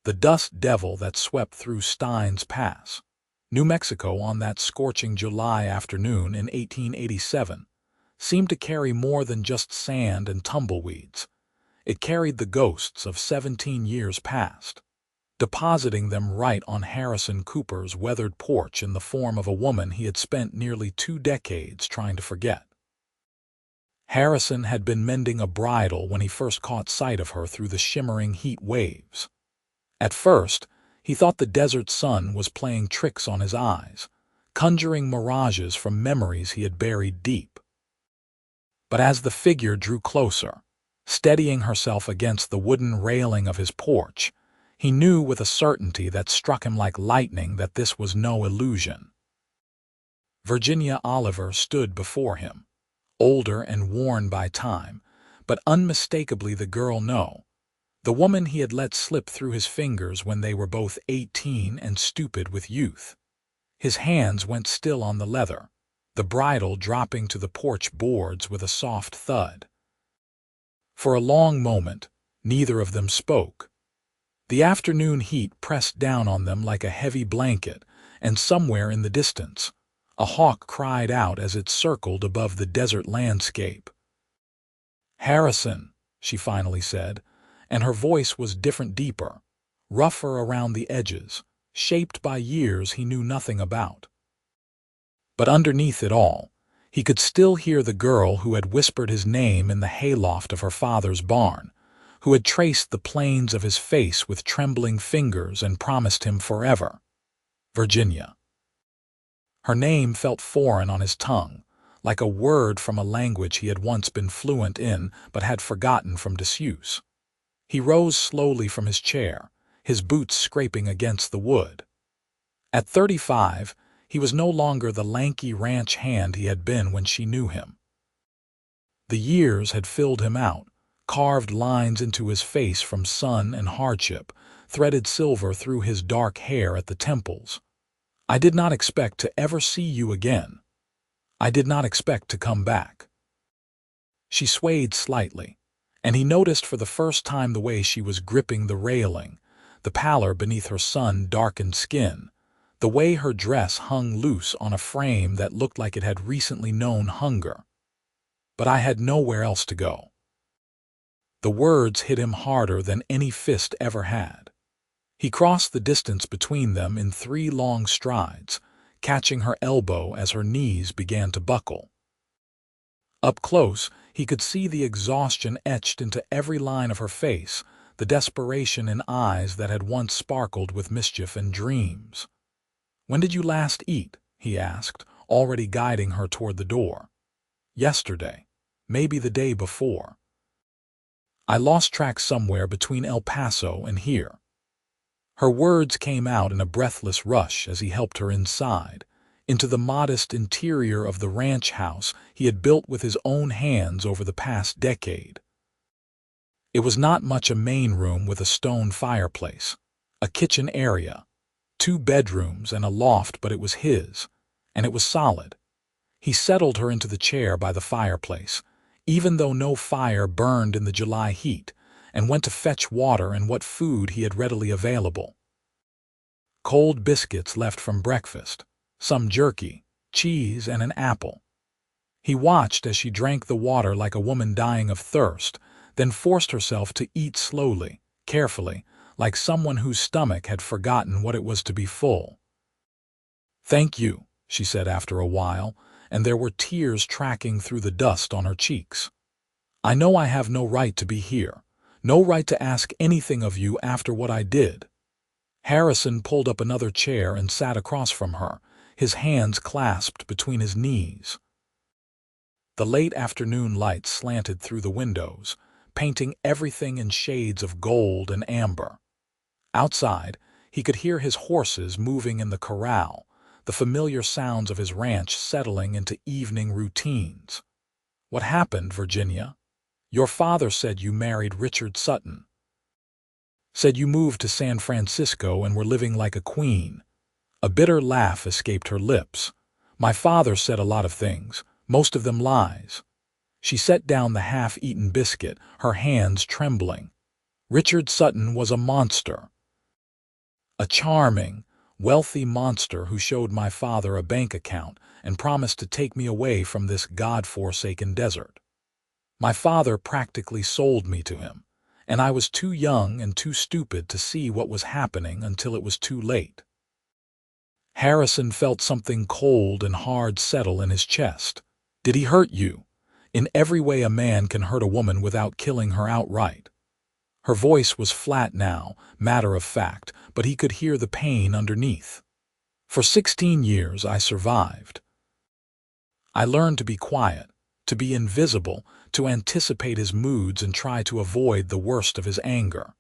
the dust devil that swept through Stein's Pass, New Mexico on that scorching July afternoon in 1887, seemed to carry more than just sand and tumbleweeds. It carried the ghosts of 17 years past, depositing them right on Harrison Cooper's weathered porch in the form of a woman he had spent nearly 2 decades trying to forget. Harrison had been mending a bridle when he first caught sight of her through the shimmering heat waves. At first, he thought the desert sun was playing tricks on his eyes, conjuring mirages from memories he had buried deep. But as the figure drew closer, steadying herself against the wooden railing of his porch, he knew with a certainty that struck him like lightning that this was no illusion. Virginia Oliver stood before him, older and worn by time, but unmistakably the girl the woman he had let slip through his fingers when they were both 18 and stupid with youth. His hands went still on the leather, the bridle dropping to the porch boards with a soft thud. For a long moment, neither of them spoke. The afternoon heat pressed down on them like a heavy blanket, and somewhere in the distance, a hawk cried out as it circled above the desert landscape. "Harrison," she finally said, and her voice was deeper, rougher around the edges, shaped by years he knew nothing about. But underneath it all, he could still hear the girl who had whispered his name in the hayloft of her father's barn, who had traced the planes of his face with trembling fingers and promised him forever. Virginia. Her name felt foreign on his tongue, like a word from a language he had once been fluent in but had forgotten from disuse. He rose slowly from his chair, his boots scraping against the wood. At 35, he was no longer the lanky ranch hand he had been when she knew him. The years had filled him out, carved lines into his face from sun and hardship, threaded silver through his dark hair at the temples. "I did not expect to ever see you again. I did not expect to come back." She swayed slightly, and he noticed for the first time the way she was gripping the railing, the pallor beneath her sun-darkened skin, the way her dress hung loose on a frame that looked like it had recently known hunger. "But I had nowhere else to go." The words hit him harder than any fist ever had. He crossed the distance between them in 3 long strides, catching her elbow as her knees began to buckle. Up close, he could see the exhaustion etched into every line of her face, the desperation in eyes that had once sparkled with mischief and dreams. "When did you last eat?" he asked, already guiding her toward the door. "Yesterday. Maybe the day before. I lost track somewhere between El Paso and here." Her words came out in a breathless rush as he helped her inside, into the modest interior of the ranch house he had built with his own hands over the past decade. It was not much a main room with a stone fireplace, a kitchen area, 2 bedrooms and a loft, but it was his, and it was solid. He settled her into the chair by the fireplace, even though no fire burned in the July heat, and went to fetch water and what food he had readily available. Cold biscuits left from breakfast, some jerky, cheese, and an apple. He watched as she drank the water like a woman dying of thirst, then forced herself to eat slowly, carefully, like someone whose stomach had forgotten what it was to be full. "Thank you," she said after a while, and there were tears tracking through the dust on her cheeks. "I know I have no right to be here, no right to ask anything of you after what I did." Harrison pulled up another chair and sat across from her, his hands clasped between his knees. The late afternoon light slanted through the windows, painting everything in shades of gold and amber. Outside, he could hear his horses moving in the corral, the familiar sounds of his ranch settling into evening routines. "What happened, Virginia? Your father said you married Richard Sutton. Said you moved to San Francisco and were living like a queen." A bitter laugh escaped her lips. "My father said a lot of things, most of them lies." She set down the half-eaten biscuit, her hands trembling. "Richard Sutton was a monster. a charming, wealthy monster who showed my father a bank account and promised to take me away from this God-forsaken desert. My father practically sold me to him, and I was too young and too stupid to see what was happening until it was too late. Harrison felt something cold and hard settle in his chest. Did he hurt you? In every way a man can hurt a woman without killing her outright. Her voice was flat now, matter of fact, but he could hear the pain underneath. For 16 years I survived. I learned to be quiet, to be invisible, to anticipate his moods and try to avoid the worst of his anger.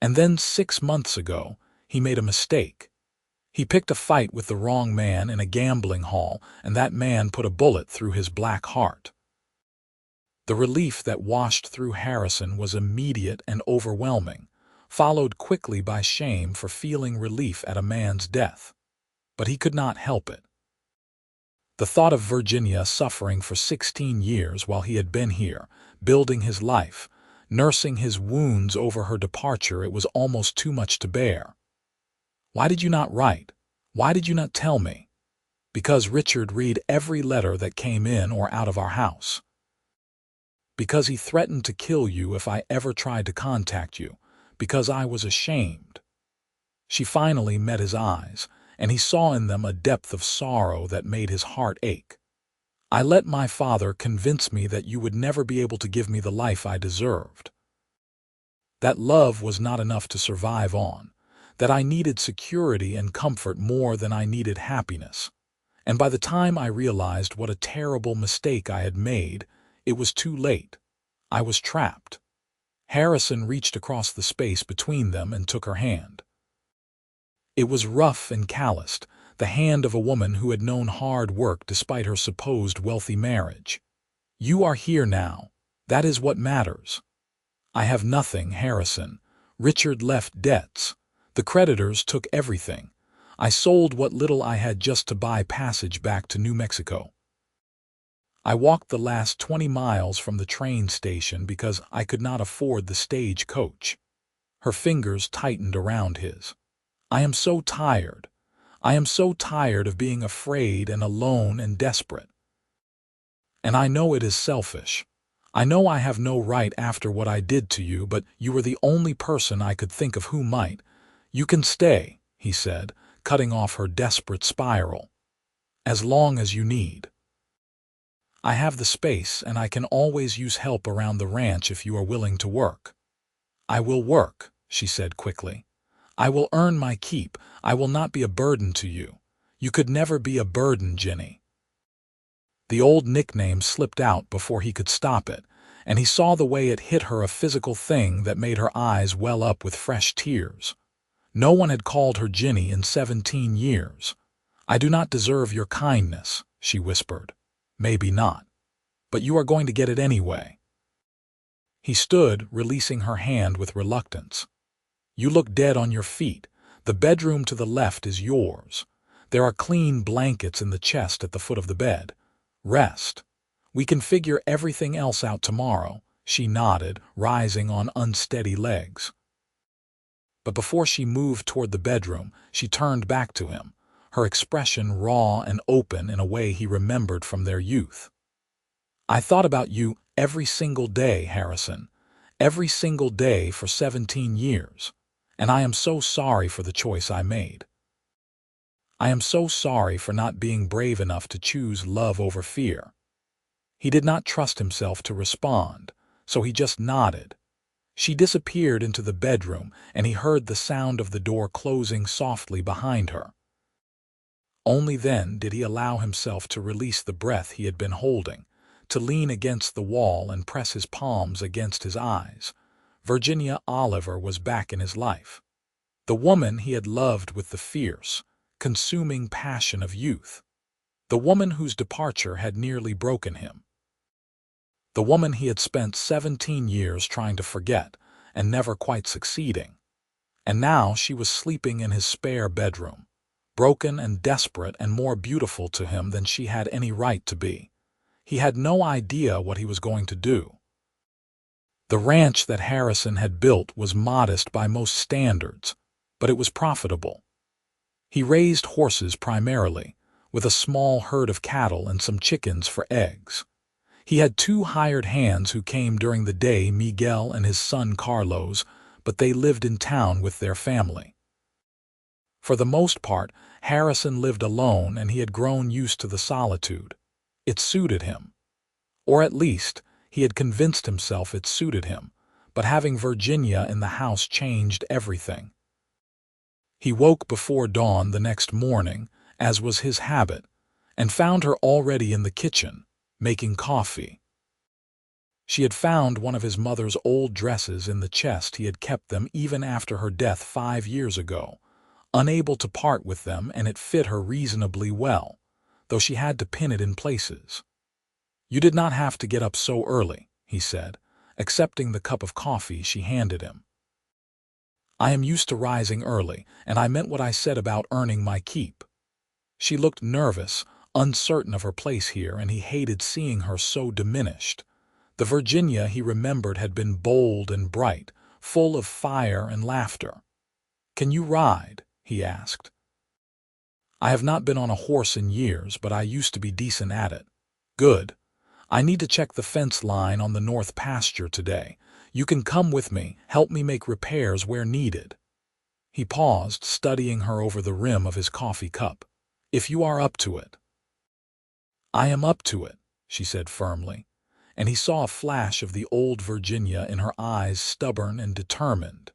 And then 6 months ago, he made a mistake. He picked a fight with the wrong man in a gambling hall, and that man put a bullet through his black heart. The relief that washed through Harrison was immediate and overwhelming, followed quickly by shame for feeling relief at a man's death. But he could not help it. The thought of Virginia suffering for 16 years while he had been here, building his life, nursing his wounds over her departure, it was almost too much to bear. Why did you not write? Why did you not tell me? Because Richard read every letter that came in or out of our house. Because he threatened to kill you if I ever tried to contact you. Because I was ashamed. She finally met his eyes, and he saw in them a depth of sorrow that made his heart ache. I let my father convince me that you would never be able to give me the life I deserved. That love was not enough to survive on, that I needed security and comfort more than I needed happiness. And by the time I realized what a terrible mistake I had made, it was too late. I was trapped. Harrison reached across the space between them and took her hand. It was rough and calloused, the hand of a woman who had known hard work despite her supposed wealthy marriage. You are here now. That is what matters. I have nothing, Harrison. Richard left debts. The creditors took everything. I sold what little I had just to buy passage back to New Mexico. I walked the last 20 miles from the train station because I could not afford the stage coach. Her fingers tightened around his. I am so tired. I am so tired of being afraid and alone and desperate. And I know it is selfish. I know I have no right after what I did to you, but you were the only person I could think of who might. You can stay, he said, cutting off her desperate spiral. As long as you need. I have the space, and I can always use help around the ranch if you are willing to work. I will work, she said quickly. I will earn my keep. I will not be a burden to you. You could never be a burden, Jenny. The old nickname slipped out before he could stop it, and he saw the way it hit her, a physical thing that made her eyes well up with fresh tears. No one had called her Jenny in 17 years. I do not deserve your kindness, she whispered. Maybe not. But you are going to get it anyway. He stood, releasing her hand with reluctance. You look dead on your feet. The bedroom to the left is yours. There are clean blankets in the chest at the foot of the bed. Rest. We can figure everything else out tomorrow, she nodded, rising on unsteady legs. But before she moved toward the bedroom, she turned back to him, her expression raw and open in a way he remembered from their youth. I thought about you every single day, Harrison. Every single day for 17 years. And I am so sorry for the choice I made. I am so sorry for not being brave enough to choose love over fear. He did not trust himself to respond, so he just nodded. She disappeared into the bedroom, and he heard the sound of the door closing softly behind her. Only then did he allow himself to release the breath he had been holding, to lean against the wall and press his palms against his eyes. Virginia Oliver was back in his life. The woman he had loved with the fierce, consuming passion of youth. The woman whose departure had nearly broken him. The woman he had spent 17 years trying to forget and never quite succeeding. And now she was sleeping in his spare bedroom, broken and desperate and more beautiful to him than she had any right to be. He had no idea what he was going to do. The ranch that Harrison had built was modest by most standards, but it was profitable. He raised horses primarily, with a small herd of cattle and some chickens for eggs. He had 2 hired hands who came during the day, Miguel and his son Carlos, but they lived in town with their family. For the most part, Harrison lived alone and he had grown used to the solitude. It suited him. Or at least, he had convinced himself it suited him, but having Virginia in the house changed everything. He woke before dawn the next morning, as was his habit, and found her already in the kitchen, making coffee. She had found one of his mother's old dresses in the chest. He had kept them even after her death 5 years ago, unable to part with them, and it fit her reasonably well, though she had to pin it in places. "You did not have to get up so early," he said, accepting the cup of coffee she handed him. "I am used to rising early, and I meant what I said about earning my keep." She looked nervous, uncertain of her place here, and he hated seeing her so diminished. The Virginia he remembered had been bold and bright, full of fire and laughter. "Can you ride?" he asked. "I have not been on a horse in years, but I used to be decent at it." "Good. I need to check the fence line on the north pasture today. You can come with me, help me make repairs where needed." He paused, studying her over the rim of his coffee cup. "If you are up to it." "I am up to it," she said firmly, and he saw a flash of the old Virginia in her eyes, stubborn and determined.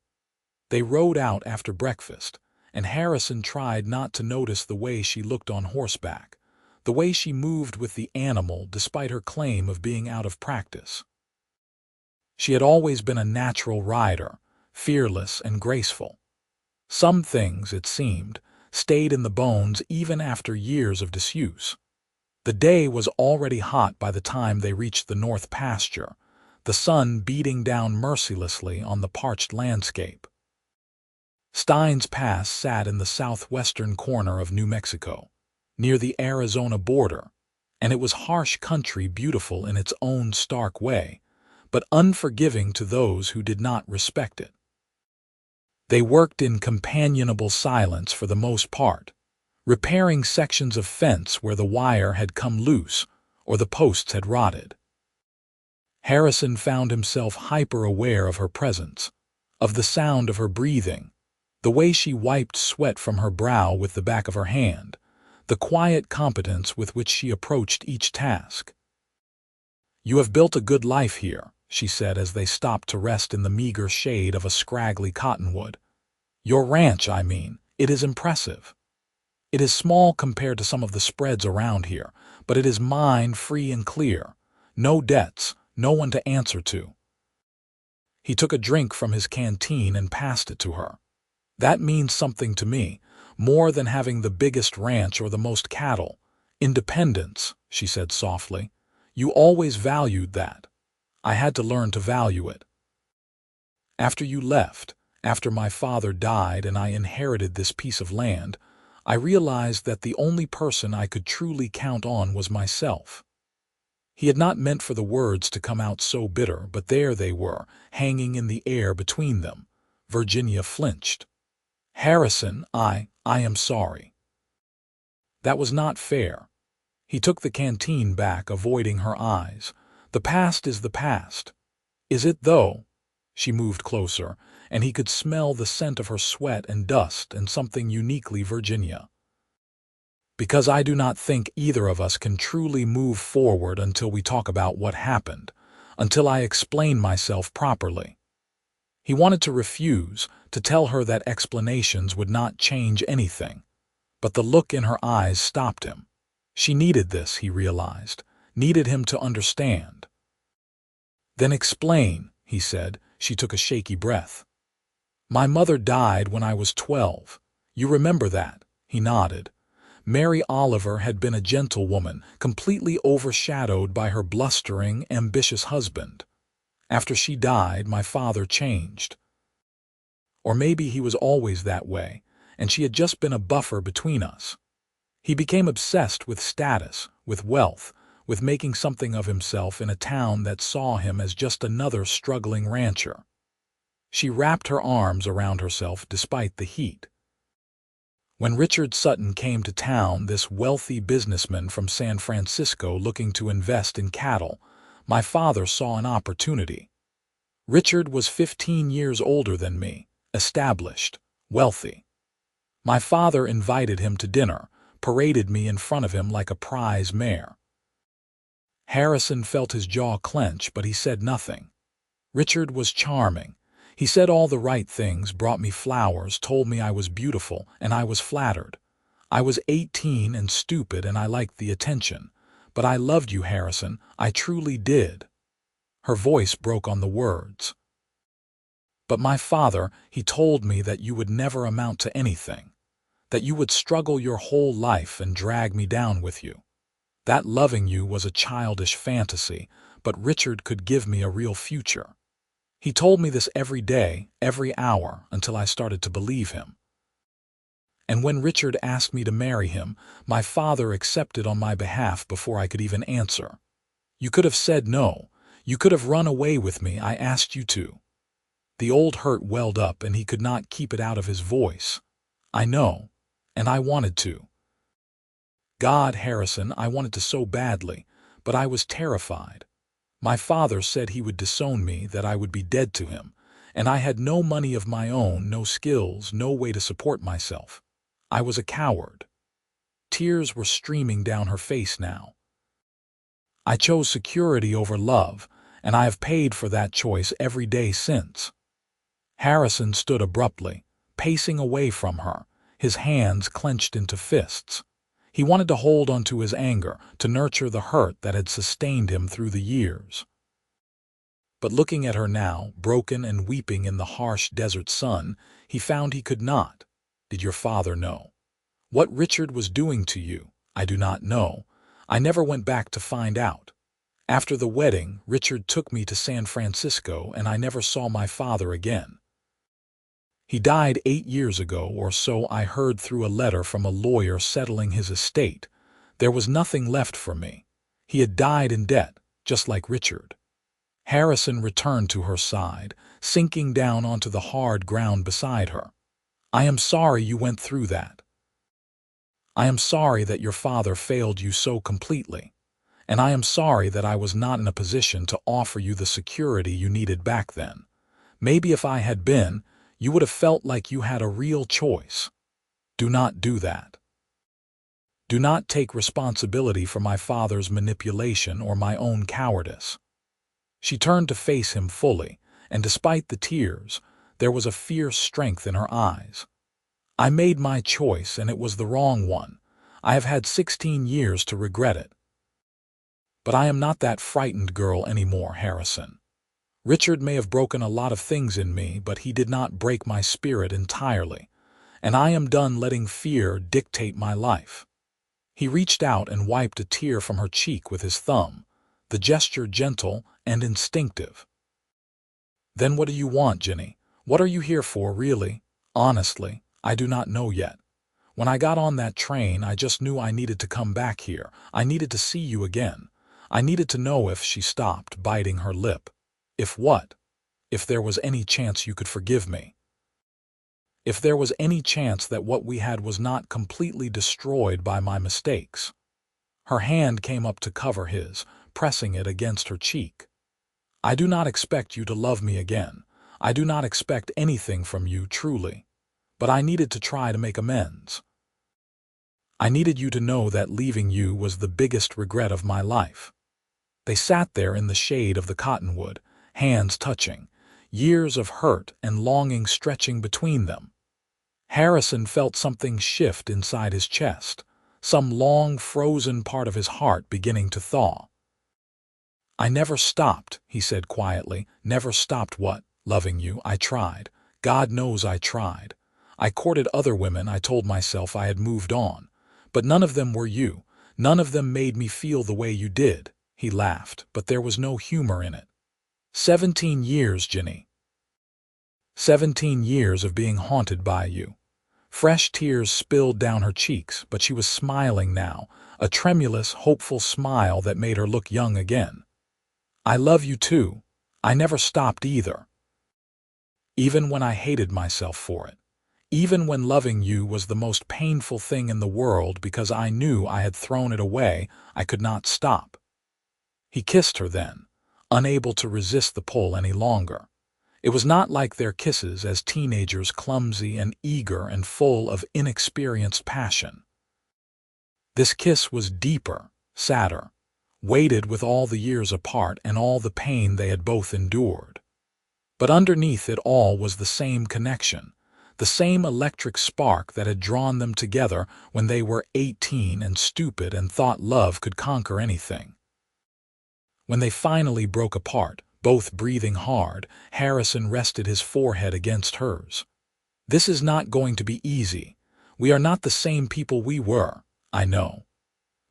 They rode out after breakfast, and Harrison tried not to notice the way she looked on horseback, the way she moved with the animal despite her claim of being out of practice. She had always been a natural rider, fearless and graceful. Some things, it seemed, stayed in the bones even after years of disuse. The day was already hot by the time they reached the north pasture, the sun beating down mercilessly on the parched landscape. Stein's Pass sat in the southwestern corner of New Mexico, near the Arizona border, and it was harsh country, beautiful in its own stark way, but unforgiving to those who did not respect it. They worked in companionable silence for the most part, repairing sections of fence where the wire had come loose or the posts had rotted. Harrison found himself hyper-aware of her presence, of the sound of her breathing, the way she wiped sweat from her brow with the back of her hand, the quiet competence with which she approached each task. "You have built a good life here," she said as they stopped to rest in the meager shade of a scraggly cottonwood. "Your ranch, I mean, it is impressive. It is small compared to some of the spreads around here, but it is mine, free and clear. No debts, no one to answer to." He took a drink from his canteen and passed it to her. "That means something to me, more than having the biggest ranch or the most cattle. Independence," she said softly. "You always valued that. I had to learn to value it. After you left, after my father died and I inherited this piece of land, I realized that the only person I could truly count on was myself." He had not meant for the words to come out so bitter, but there they were, hanging in the air between them. Virginia flinched. "Harrison, I am sorry." That was not fair. He took the canteen back, avoiding her eyes. "The past is the past." "Is it, though?" She moved closer, and he could smell the scent of her sweat and dust and something uniquely Virginia. "Because I do not think either of us can truly move forward until we talk about what happened, until I explain myself properly." He wanted to refuse, to tell her that explanations would not change anything, but the look in her eyes stopped him. She needed this, he realized, needed him to understand. "Then explain," he said. She took a shaky breath. "My mother died when I was 12. You remember that?" He nodded. Mary Oliver had been a gentlewoman, completely overshadowed by her blustering, ambitious husband. After she died, my father changed. Or maybe he was always that way, and she had just been a buffer between us. He became obsessed with status, with wealth, with making something of himself in a town that saw him as just another struggling rancher. She wrapped her arms around herself despite the heat. When Richard Sutton came to town, this wealthy businessman from San Francisco looking to invest in cattle, my father saw an opportunity. Richard was 15 years older than me, established, wealthy. My father invited him to dinner, paraded me in front of him like a prize mare. Harrison felt his jaw clench, but he said nothing. Richard was charming. He said all the right things, brought me flowers, told me I was beautiful, and I was flattered. I was 18 and stupid, and I liked the attention. But I loved you, Harrison. I truly did. Her voice broke on the words. But my father, he told me that you would never amount to anything, that you would struggle your whole life and drag me down with you. That loving you was a childish fantasy, but Richard could give me a real future. He told me this every day, every hour, until I started to believe him. And when Richard asked me to marry him, my father accepted on my behalf before I could even answer. You could have said no. You could have run away with me. I asked you to. The old hurt welled up, and he could not keep it out of his voice. I know, and I wanted to. God, Harrison, I wanted to so badly, but I was terrified. My father said he would disown me, that I would be dead to him, and I had no money of my own, no skills, no way to support myself. I was a coward. Tears were streaming down her face now. I chose security over love, and I have paid for that choice every day since. Harrison stood abruptly, pacing away from her, his hands clenched into fists. He wanted to hold onto his anger, to nurture the hurt that had sustained him through the years. But looking at her now, broken and weeping in the harsh desert sun, he found he could not. Did your father know? What Richard was doing to you, I do not know. I never went back to find out. After the wedding, Richard took me to San Francisco, and I never saw my father again. He died 8 years ago or so, I heard through a letter from a lawyer settling his estate. There was nothing left for me. He had died in debt, just like Richard. Harrison returned to her side, sinking down onto the hard ground beside her. I am sorry you went through that. I am sorry that your father failed you so completely. And I am sorry that I was not in a position to offer you the security you needed back then. Maybe if I had been, you would have felt like you had a real choice. Do not do that. Do not take responsibility for my father's manipulation or my own cowardice. She turned to face him fully, and despite the tears, there was a fierce strength in her eyes. I made my choice, and it was the wrong one. I have had 16 years to regret it. But I am not that frightened girl anymore, Harrison. Richard may have broken a lot of things in me, but he did not break my spirit entirely, and I am done letting fear dictate my life. He reached out and wiped a tear from her cheek with his thumb, the gesture gentle and instinctive. Then what do you want, Jenny? What are you here for, really? Honestly, I do not know yet. When I got on that train, I just knew I needed to come back here. I needed to see you again. I needed to know if she stopped biting her lip. If what? If there was any chance you could forgive me. If there was any chance that what we had was not completely destroyed by my mistakes. Her hand came up to cover his, pressing it against her cheek. I do not expect you to love me again. I do not expect anything from you, truly. But I needed to try to make amends. I needed you to know that leaving you was the biggest regret of my life. They sat there in the shade of the cottonwood, hands touching, years of hurt and longing stretching between them. Harrison felt something shift inside his chest, some long frozen part of his heart beginning to thaw. I never stopped, he said quietly, never stopped what? Loving you. I tried. God knows I tried. I courted other women. I told myself I had moved on. But none of them were you. None of them made me feel the way you did. He laughed, but there was no humor in it. 17 years, Jenny. 17 years of being haunted by you. Fresh tears spilled down her cheeks, but she was smiling now, a tremulous, hopeful smile that made her look young again. I love you too. I never stopped either. even when I hated myself for it, even when loving you was the most painful thing in the world because I knew I had thrown it away, I could not stop." He kissed her then, unable to resist the pull any longer. It was not like their kisses as teenagers, clumsy and eager and full of inexperienced passion. This kiss was deeper, sadder, weighted with all the years apart and all the pain they had both endured. But underneath it all was the same connection, the same electric spark that had drawn them together when they were 18 and stupid and thought love could conquer anything. When they finally broke apart, both breathing hard, Harrison rested his forehead against hers. "This is not going to be easy. We are not the same people we were, I know.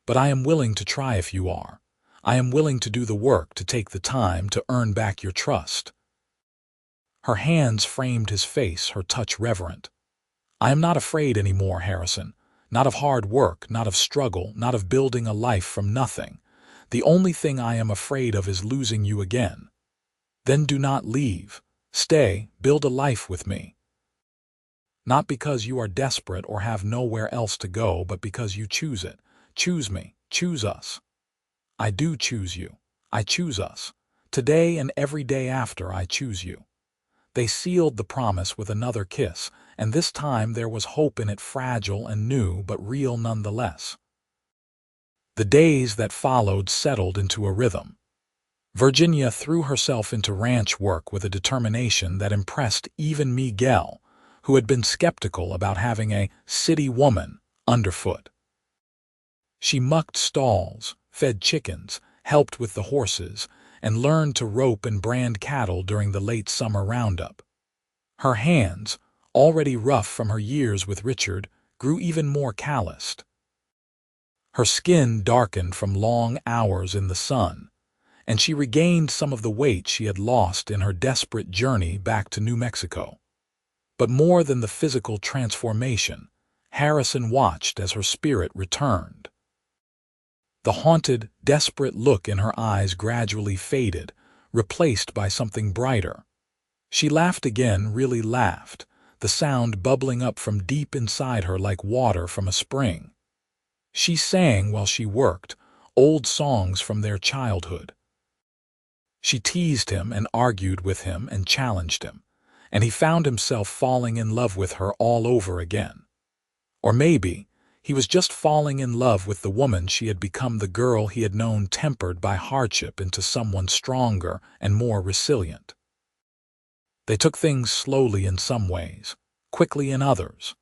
But I am willing to try if you are. I am willing to do the work, to take the time to earn back your trust." Her hands framed his face, her touch reverent. "I am not afraid anymore, Harrison. Not of hard work, not of struggle, not of building a life from nothing. The only thing I am afraid of is losing you again. Then do not leave. Stay, build a life with me. Not because you are desperate or have nowhere else to go, but because you choose it. Choose me, choose us. I do choose you. I choose us. Today and every day after, I choose you." They sealed the promise with another kiss, and this time there was hope in it, fragile and new, but real nonetheless. The days that followed settled into a rhythm. Virginia threw herself into ranch work with a determination that impressed even Miguel, who had been skeptical about having a city woman underfoot. She mucked stalls, fed chickens, helped with the horses, and learned to rope and brand cattle during the late summer roundup. Her hands, already rough from her years with Richard, grew even more calloused. Her skin darkened from long hours in the sun, and she regained some of the weight she had lost in her desperate journey back to New Mexico. But more than the physical transformation, Harrison watched as her spirit returned. The haunted, desperate look in her eyes gradually faded, replaced by something brighter. She laughed again, really laughed, the sound bubbling up from deep inside her like water from a spring. She sang while she worked, old songs from their childhood. She teased him and argued with him and challenged him, and he found himself falling in love with her all over again. Or maybe he was just falling in love with the woman she had become, the girl he had known tempered by hardship into someone stronger and more resilient. They took things slowly in some ways, quickly in others.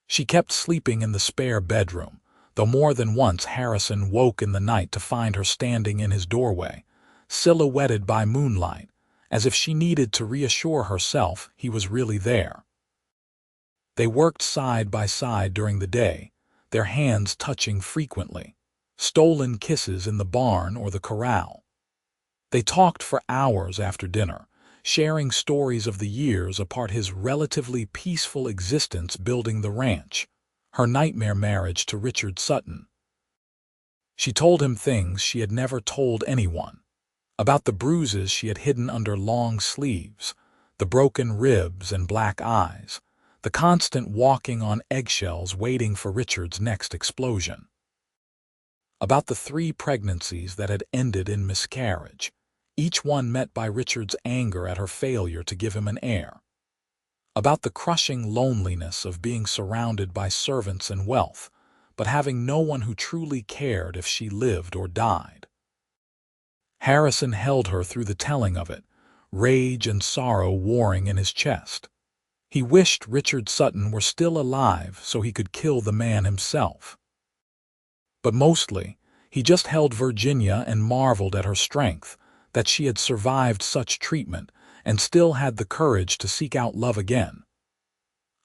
She kept sleeping in the spare bedroom, though more than once Harrison woke in the night to find her standing in his doorway, silhouetted by moonlight, as if she needed to reassure herself he was really there. They worked side by side during the day, their hands touching frequently, stolen kisses in the barn or the corral. They talked for hours after dinner, sharing stories of the years apart, his relatively peaceful existence building the ranch, her nightmare marriage to Richard Sutton. She told him things she had never told anyone, about the bruises she had hidden under long sleeves, the broken ribs and black eyes, the constant walking on eggshells waiting for Richard's next explosion. About the 3 pregnancies that had ended in miscarriage, each one met by Richard's anger at her failure to give him an heir. About the crushing loneliness of being surrounded by servants and wealth, but having no one who truly cared if she lived or died. Harrison held her through the telling of it, rage and sorrow warring in his chest. He wished Richard Sutton were still alive so he could kill the man himself. But mostly, he just held Virginia and marveled at her strength, that she had survived such treatment and still had the courage to seek out love again.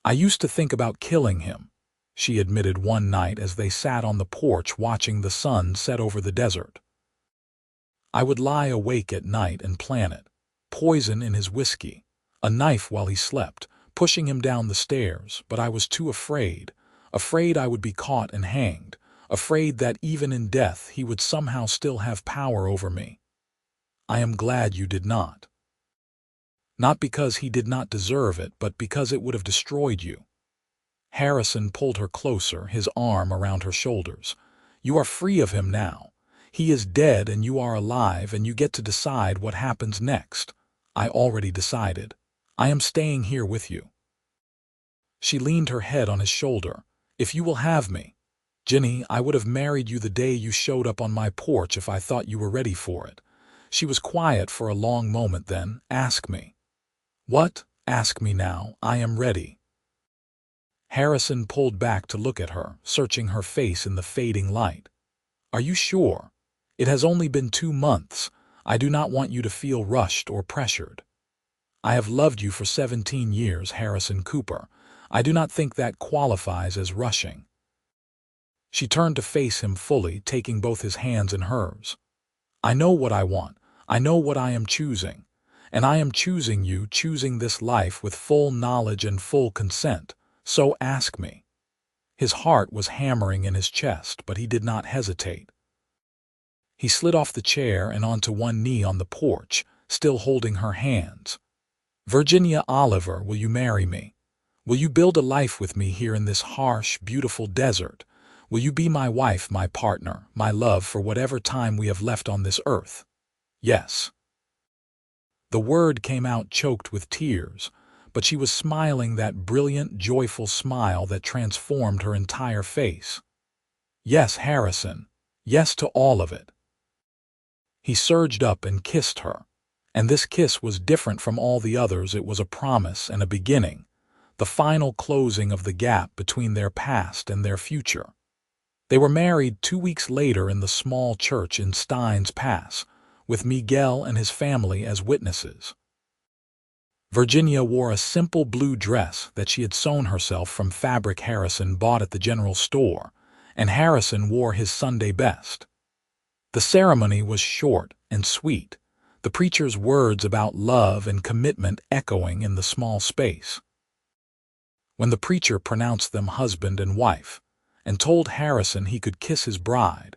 "I used to think about killing him," she admitted one night as they sat on the porch watching the sun set over the desert. "I would lie awake at night and plan it, poison in his whiskey, a knife while he slept, pushing him down the stairs, but I was too afraid I would be caught and hanged, afraid that even in death he would somehow still have power over me. I am glad you did not." Not because he did not deserve it, but because it would have destroyed you. Harrison pulled her closer, his arm around her shoulders. You are free of him now. He is dead and you are alive, and you get to decide what happens next. I already decided. I am staying here with you. She leaned her head on his shoulder. If you will have me. Ginny, I would have married you the day you showed up on my porch if I thought you were ready for it. She was quiet for a long moment, then, ask me. What? Ask me now. I am ready. Harrison pulled back to look at her, searching her face in the fading light. Are you sure? It has only been 2 months. I do not want you to feel rushed or pressured. I have loved you for 17 years, Harrison Cooper. I do not think that qualifies as rushing. She turned to face him fully, taking both his hands in hers. I know what I want. I know what I am choosing. And I am choosing you, choosing this life with full knowledge and full consent. So ask me. His heart was hammering in his chest, but he did not hesitate. He slid off the chair and onto one knee on the porch, still holding her hands. Virginia Oliver, will you marry me? Will you build a life with me here in this harsh, beautiful desert? Will you be my wife, my partner, my love for whatever time we have left on this earth? Yes. The word came out choked with tears, but she was smiling that brilliant, joyful smile that transformed her entire face. Yes, Harrison. Yes to all of it. He surged up and kissed her, and this kiss was different from all the others. It was a promise and a beginning, the final closing of the gap between their past and their future. They were married 2 weeks later in the small church in Steins Pass, with Miguel and his family as witnesses. Virginia wore a simple blue dress that she had sewn herself from fabric Harrison bought at the general store, and Harrison wore his Sunday best. The ceremony was short and sweet, the preacher's words about love and commitment echoing in the small space. When the preacher pronounced them husband and wife, and told Harrison he could kiss his bride,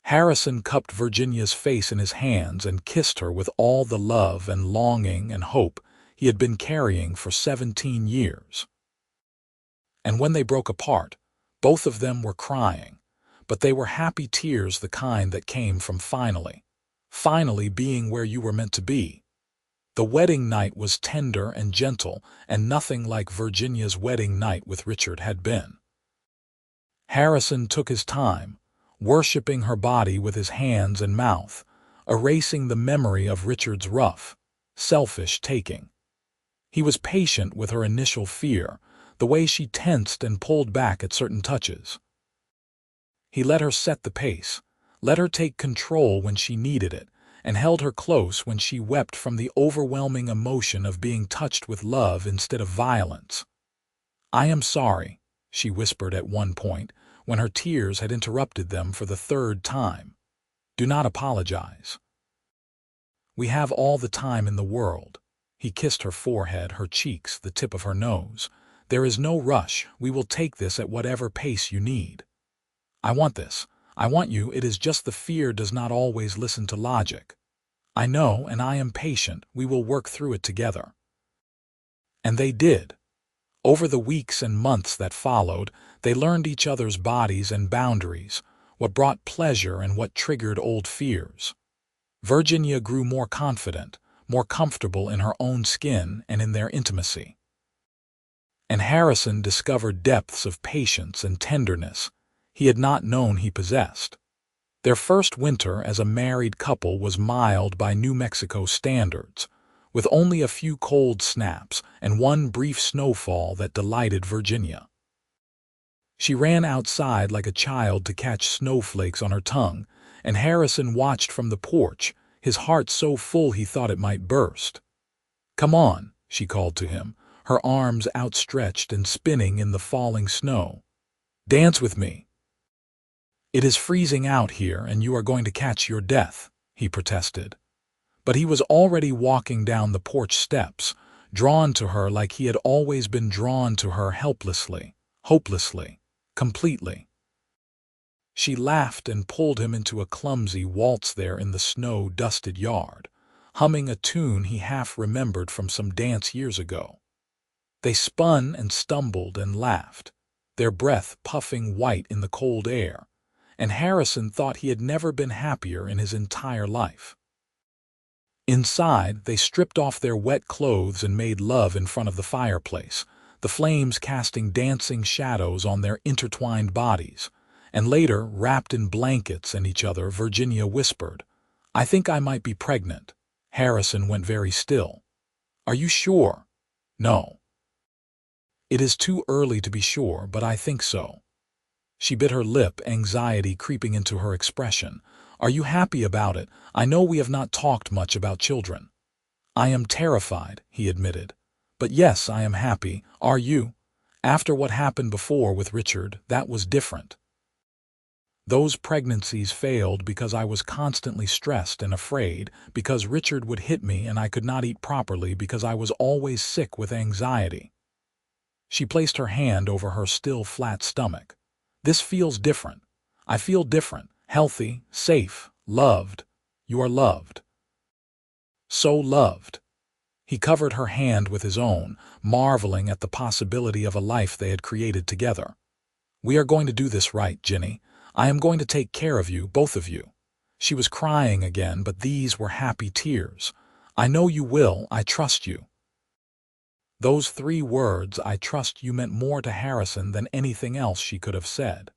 Harrison cupped Virginia's face in his hands and kissed her with all the love and longing and hope he had been carrying for 17 years. And when they broke apart, both of them were crying, but they were happy tears, the kind that came from finally being where you were meant to be. The wedding night was tender and gentle, and nothing like Virginia's wedding night with Richard had been. Harrison took his time, worshipping her body with his hands and mouth, erasing the memory of Richard's rough, selfish taking. He was patient with her initial fear, the way she tensed and pulled back at certain touches. He let her set the pace, let her take control when she needed it, and held her close when she wept from the overwhelming emotion of being touched with love instead of violence. I am sorry, she whispered at one point, when her tears had interrupted them for the 3rd time. Do not apologize. We have all the time in the world. He kissed her forehead, her cheeks, the tip of her nose. There is no rush. We will take this at whatever pace you need. I want this. I want you. It is just the fear does not always listen to logic. I know, and I am patient. We will work through it together. And they did. Over the weeks and months that followed, they learned each other's bodies and boundaries, what brought pleasure and what triggered old fears. Virginia grew more confident, more comfortable in her own skin and in their intimacy. And Harrison discovered depths of patience and tenderness he had not known he possessed. Their first winter as a married couple was mild by New Mexico standards, with only a few cold snaps and one brief snowfall that delighted Virginia. She ran outside like a child to catch snowflakes on her tongue, and Harrison watched from the porch, his heart so full he thought it might burst. Come on, she called to him, her arms outstretched and spinning in the falling snow. Dance with me. It is freezing out here and you are going to catch your death, he protested. But he was already walking down the porch steps, drawn to her like he had always been drawn to her, helplessly, hopelessly, completely. She laughed and pulled him into a clumsy waltz there in the snow-dusted yard, humming a tune he half remembered from some dance years ago. They spun and stumbled and laughed, their breath puffing white in the cold air, and Harrison thought he had never been happier in his entire life. Inside, they stripped off their wet clothes and made love in front of the fireplace, the flames casting dancing shadows on their intertwined bodies, and later, wrapped in blankets and each other, Virginia whispered, "I think I might be pregnant." Harrison went very still. "Are you sure?" "No. It is too early to be sure, but I think so." She bit her lip, anxiety creeping into her expression. "Are you happy about it? I know we have not talked much about children." "I am terrified," he admitted. "But yes, I am happy. Are you? After what happened before with Richard, that was different. Those pregnancies failed because I was constantly stressed and afraid, because Richard would hit me and I could not eat properly because I was always sick with anxiety." She placed her hand over her still flat stomach. "This feels different. I feel different, healthy, safe, loved. You are loved. So loved." He covered her hand with his own, marveling at the possibility of a life they had created together. "We are going to do this right, Ginny. I am going to take care of you, both of you." She was crying again, but these were happy tears. "I know you will. I trust you." Those 3 words, "I trust you," meant more to Harrison than anything else she could have said.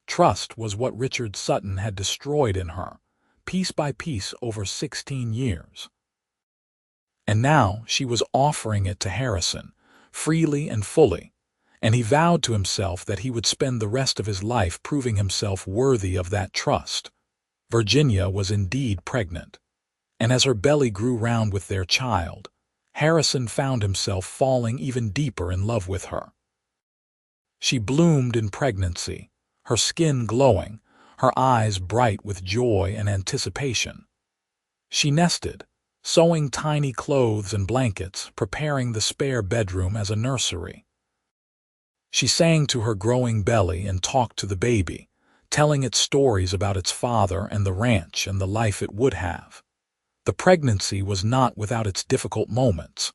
Trust was what Richard Sutton had destroyed in her, piece by piece over 16 years. And now she was offering it to Harrison, freely and fully, and he vowed to himself that he would spend the rest of his life proving himself worthy of that trust. Virginia was indeed pregnant, and as her belly grew round with their child, Harrison found himself falling even deeper in love with her. She bloomed in pregnancy, her skin glowing, her eyes bright with joy and anticipation. She nested, sewing tiny clothes and blankets, preparing the spare bedroom as a nursery. She sang to her growing belly and talked to the baby, telling it stories about its father and the ranch and the life it would have. The pregnancy was not without its difficult moments.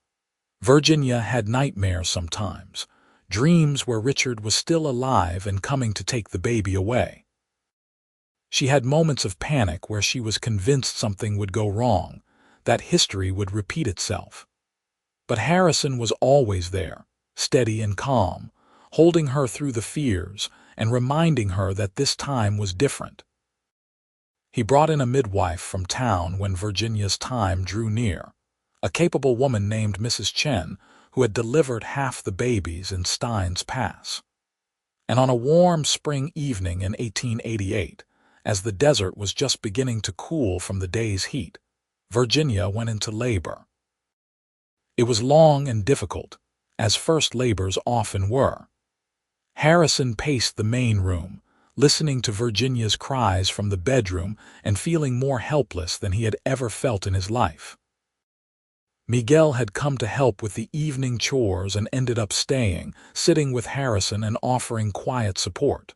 Virginia had nightmares sometimes, dreams where Richard was still alive and coming to take the baby away. She had moments of panic where she was convinced something would go wrong, that history would repeat itself. But Harrison was always there, steady and calm, holding her through the fears and reminding her that this time was different. He brought in a midwife from town when Virginia's time drew near, a capable woman named Mrs. Chen, who had delivered half the babies in Stein's Pass. And on a warm spring evening in 1888, as the desert was just beginning to cool from the day's heat, Virginia went into labor. It was long and difficult, as first labors often were. Harrison paced the main room, listening to Virginia's cries from the bedroom and feeling more helpless than he had ever felt in his life. Miguel had come to help with the evening chores and ended up staying, sitting with Harrison and offering quiet support.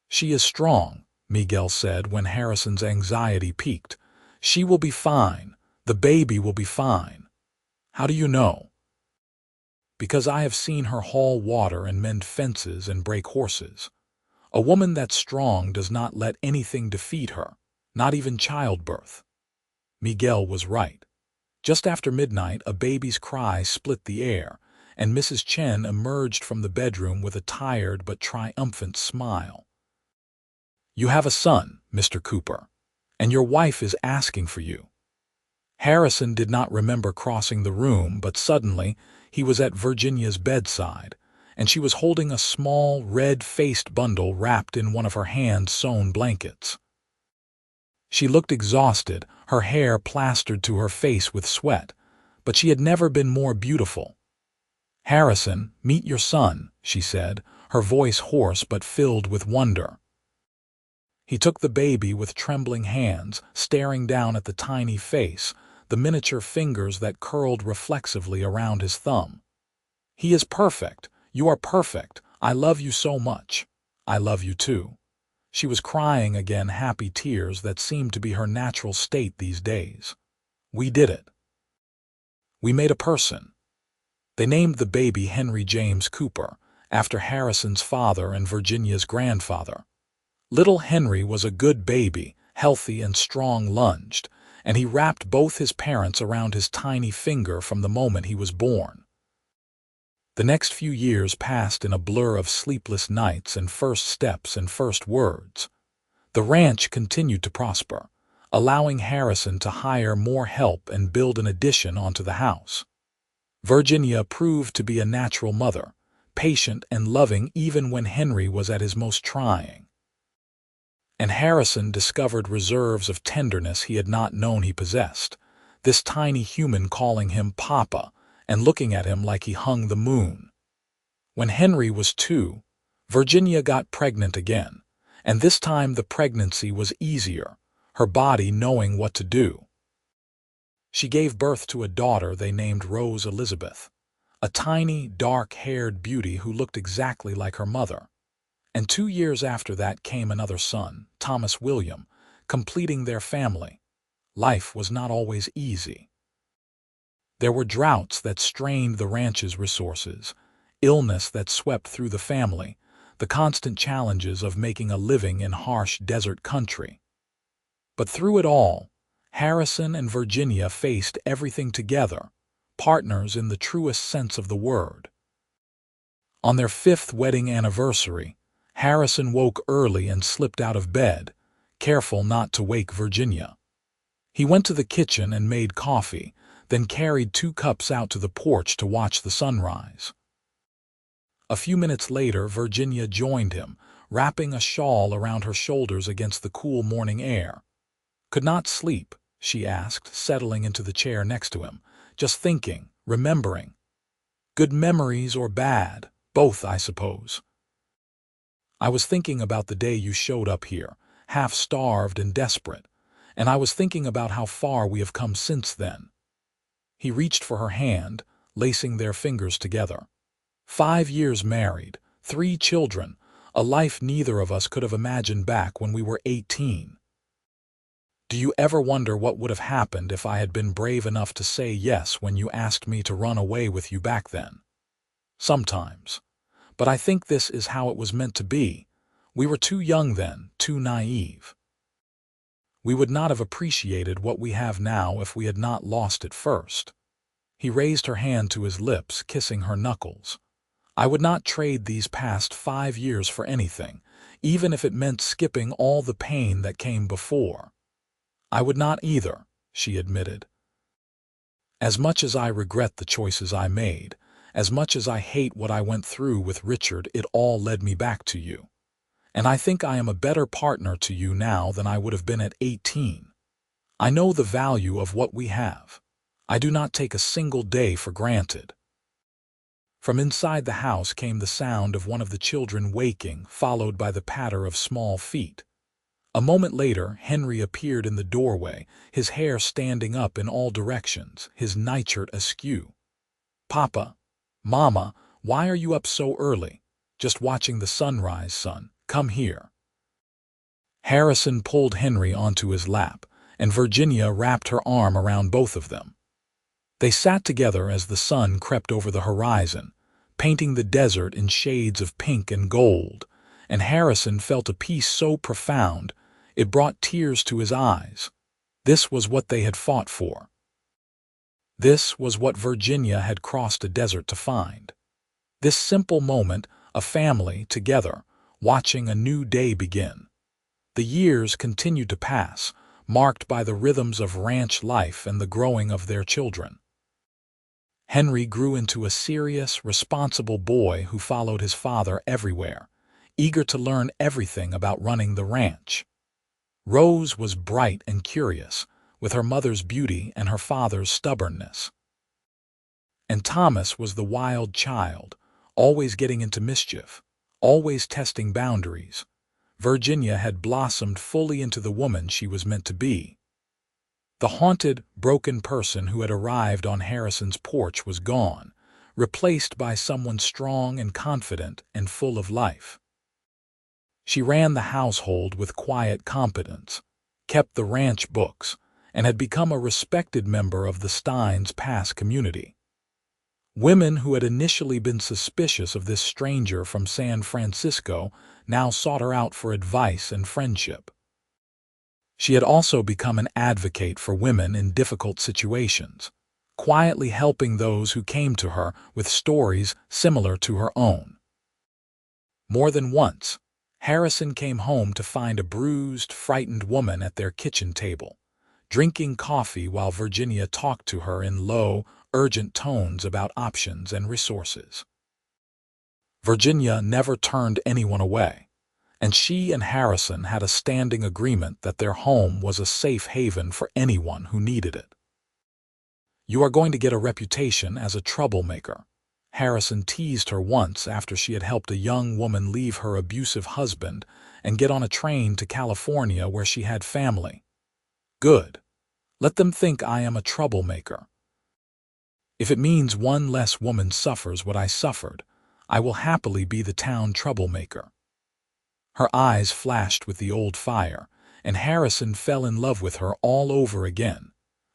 "She is strong," Miguel said when Harrison's anxiety peaked. "She will be fine. The baby will be fine." "How do you know?" "Because I have seen her haul water and mend fences and break horses. A woman that's strong does not let anything defeat her, not even childbirth." Miguel was right. Just after midnight, a baby's cry split the air, and Mrs. Chen emerged from the bedroom with a tired but triumphant smile. "You have a son, Mr. Cooper, and your wife is asking for you." Harrison did not remember crossing the room, but suddenly he was at Virginia's bedside, and she was holding a small, red-faced bundle wrapped in one of her hand-sewn blankets. She looked exhausted, her hair plastered to her face with sweat, but she had never been more beautiful. "Harrison, meet your son," she said, her voice hoarse but filled with wonder. He took the baby with trembling hands, staring down at the tiny face, the miniature fingers that curled reflexively around his thumb. "He is perfect. You are perfect. I love you so much." "I love you too." She was crying again, happy tears that seemed to be her natural state these days. We did it. We made a person. They named the baby Henry James Cooper, after Harrison's father and Virginia's grandfather. Little Henry was a good baby, healthy and strong lunged, and he wrapped both his parents around his tiny finger from the moment he was born. The next few years passed in a blur of sleepless nights and first steps and first words. The ranch continued to prosper, allowing Harrison to hire more help and build an addition onto the house. Virginia proved to be a natural mother, patient and loving even when Henry was at his most trying. And Harrison discovered reserves of tenderness he had not known he possessed, this tiny human calling him Papa and looking at him like he hung the moon. When Henry was 2, Virginia got pregnant again, and this time the pregnancy was easier, her body knowing what to do. She gave birth to a daughter they named Rose Elizabeth, a tiny, dark-haired beauty who looked exactly like her mother. And 2 years after that came another son, Thomas William, completing their family. Life was not always easy. There were droughts that strained the ranch's resources, illness that swept through the family, the constant challenges of making a living in harsh desert country. But through it all, Harrison and Virginia faced everything together, partners in the truest sense of the word. On their 5th wedding anniversary, Harrison woke early and slipped out of bed, careful not to wake Virginia. He went to the kitchen and made coffee, then carried 2 cups out to the porch to watch the sunrise. A few minutes later, Virginia joined him, wrapping a shawl around her shoulders against the cool morning air. "Could not sleep?" she asked, settling into the chair next to him. "Just thinking, remembering. Good memories or bad, both, I suppose. I was thinking about the day you showed up here, half-starved and desperate, and I was thinking about how far we have come since then." He reached for her hand, lacing their fingers together. 5 years married, 3 children, a life neither of us could have imagined back when we were 18. Do you ever wonder what would have happened if I had been brave enough to say yes when you asked me to run away with you back then? Sometimes. But I think this is how it was meant to be. We were too young then, too naive. We would not have appreciated what we have now if we had not lost it first. He raised her hand to his lips, kissing her knuckles. I would not trade these past 5 years for anything, even if it meant skipping all the pain that came before. I would not either, she admitted. As much as I regret the choices I made, as much as I hate what I went through with Richard, it all led me back to you. And I think I am a better partner to you now than I would have been at 18. I know the value of what we have. I do not take a single day for granted. From inside the house came the sound of one of the children waking, followed by the patter of small feet. A moment later, Henry appeared in the doorway, his hair standing up in all directions, his nightshirt askew. "Papa, Mama, why are you up so early? Just watching the sunrise, son. Come here." Harrison pulled Henry onto his lap, and Virginia wrapped her arm around both of them. They sat together as the sun crept over the horizon, painting the desert in shades of pink and gold, and Harrison felt a peace so profound it brought tears to his eyes. This was what they had fought for. This was what Virginia had crossed a desert to find. This simple moment, a family together, watching a new day begin. The years continued to pass, marked by the rhythms of ranch life and the growing of their children. Henry grew into a serious, responsible boy who followed his father everywhere, eager to learn everything about running the ranch. Rose was bright and curious, with her mother's beauty and her father's stubbornness. And Thomas was the wild child, always getting into mischief, always testing boundaries. Virginia had blossomed fully into the woman she was meant to be. The haunted, broken person who had arrived on Harrison's porch was gone, replaced by someone strong and confident and full of life. She ran the household with quiet competence, kept the ranch books, and had become a respected member of the Steins Pass community. Women who had initially been suspicious of this stranger from San Francisco now sought her out for advice and friendship. She had also become an advocate for women in difficult situations, quietly helping those who came to her with stories similar to her own. More than once, Harrison came home to find a bruised, frightened woman at their kitchen table, drinking coffee while Virginia talked to her in low, urgent tones about options and resources. Virginia never turned anyone away, and she and Harrison had a standing agreement that their home was a safe haven for anyone who needed it. "You are going to get a reputation as a troublemaker," Harrison teased her once after she had helped a young woman leave her abusive husband and get on a train to California where she had family. "Good. Let them think I am a troublemaker. If it means one less woman suffers what I suffered, I will happily be the town troublemaker." Her eyes flashed with the old fire, and Harrison fell in love with her all over again.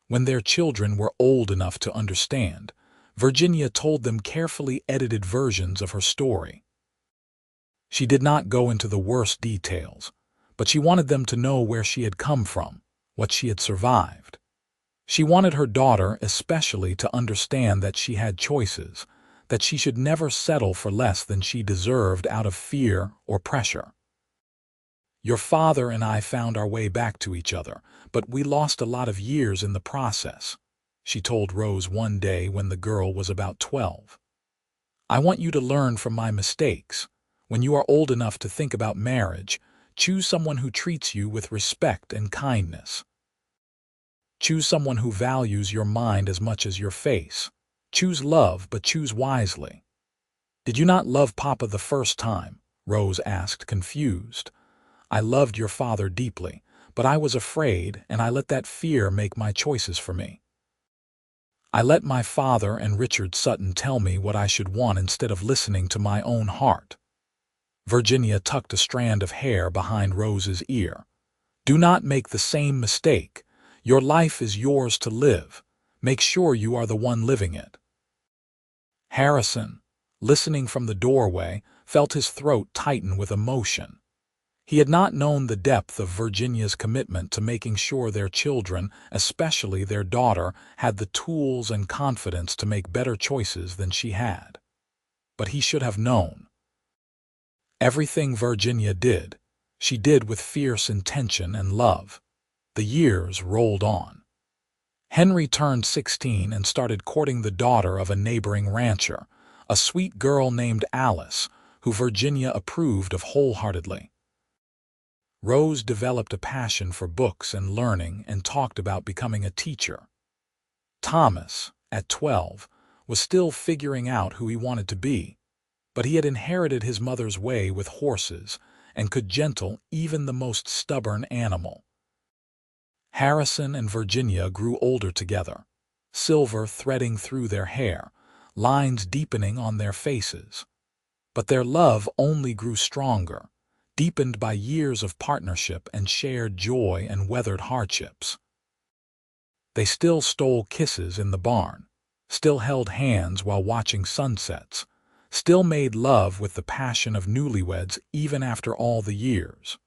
When their children were old enough to understand, Virginia told them carefully edited versions of her story. She did not go into the worst details, but she wanted them to know where she had come from, what she had survived. She wanted her daughter especially to understand that she had choices, that she should never settle for less than she deserved out of fear or pressure. "Your father and I found our way back to each other, but we lost a lot of years in the process," she told Rose one day when the girl was about 12. "I want you to learn from my mistakes. When you are old enough to think about marriage, choose someone who treats you with respect and kindness. Choose someone who values your mind as much as your face. Choose love, but choose wisely." "Did you not love Papa the first time?" Rose asked, confused. "I loved your father deeply, but I was afraid, and I let that fear make my choices for me. I let my father and Richard Sutton tell me what I should want instead of listening to my own heart." Virginia tucked a strand of hair behind Rose's ear. "Do not make the same mistake. Your life is yours to live. Make sure you are the one living it." Harrison, listening from the doorway, felt his throat tighten with emotion. He had not known the depth of Virginia's commitment to making sure their children, especially their daughter, had the tools and confidence to make better choices than she had. But he should have known. Everything Virginia did, she did with fierce intention and love. The years rolled on. Henry turned 16 and started courting the daughter of a neighboring rancher, a sweet girl named Alice, who Virginia approved of wholeheartedly. Rose developed a passion for books and learning and talked about becoming a teacher. Thomas, at 12, was still figuring out who he wanted to be, but he had inherited his mother's way with horses and could gentle even the most stubborn animal. Harrison and Virginia grew older together, silver threading through their hair, lines deepening on their faces. But their love only grew stronger, deepened by years of partnership and shared joy and weathered hardships. They still stole kisses in the barn, still held hands while watching sunsets, still made love with the passion of newlyweds even after all the years.